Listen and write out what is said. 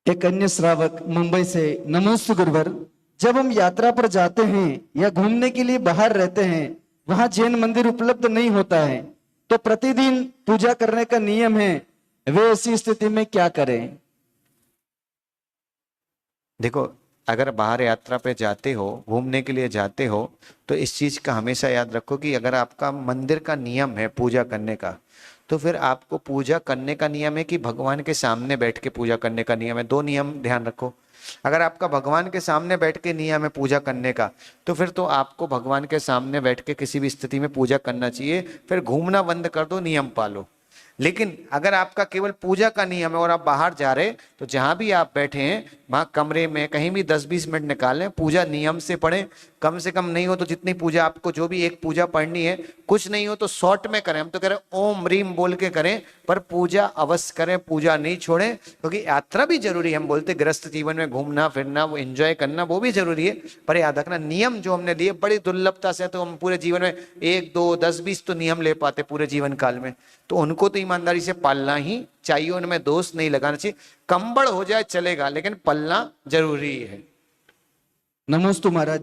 एक अन्य श्रावक मुंबई से, नमोस्तु गुरुवर। जब हम यात्रा पर जाते हैं या घूमने के लिए बाहर रहते हैं, वहां जैन मंदिर उपलब्ध नहीं होता है, तो प्रतिदिन पूजा करने का नियम है, वे ऐसी स्थिति में क्या करें? देखो, अगर बाहर यात्रा पे जाते हो, घूमने के लिए जाते हो, तो इस चीज का हमेशा याद रखो कि अगर आपका मंदिर का नियम है पूजा करने का, तो फिर आपको पूजा करने का नियम है कि भगवान के सामने बैठ के पूजा करने का नियम है। दो नियम ध्यान रखो। अगर आपका भगवान के सामने बैठ के नियम है पूजा करने का, तो फिर तो आपको भगवान के सामने बैठ के किसी भी स्थिति में पूजा करना चाहिए। फिर घूमना बंद कर दो, नियम पालो। लेकिन अगर आपका केवल पूजा का नियम है और आप बाहर जा रहे, तो जहां भी आप बैठे हैं वहां कमरे में कहीं भी 10-20 मिनट निकालें, पूजा नियम से पढ़ें। कम से कम नहीं हो तो जितनी पूजा आपको, जो भी एक पूजा पढ़नी है, कुछ नहीं हो तो शॉर्ट में करें। हम तो कह रहे ओम रीम बोल के करें, पर पूजा अवश्य करें, पूजा नहीं छोड़ें। क्योंकि यात्रा भी जरूरी है। हम बोलते गृहस्थ जीवन में घूमना फिरना, वो एंजॉय करना, वो भी जरूरी है, पर याद रखना नियम जो हमने लिए बड़ी दुर्लभता से, तो हम पूरे जीवन में 1, 2, 10, 20 तो नियम ले पाते पूरे जीवन काल में, तो उनको तो ईमानदारी से पालना ही चाहिए। उनमें दोष नहीं लगाना चाहिए। कंबड़ हो जाए चलेगा, लेकिन पलना जरूरी है। नमोस्तु महाराज।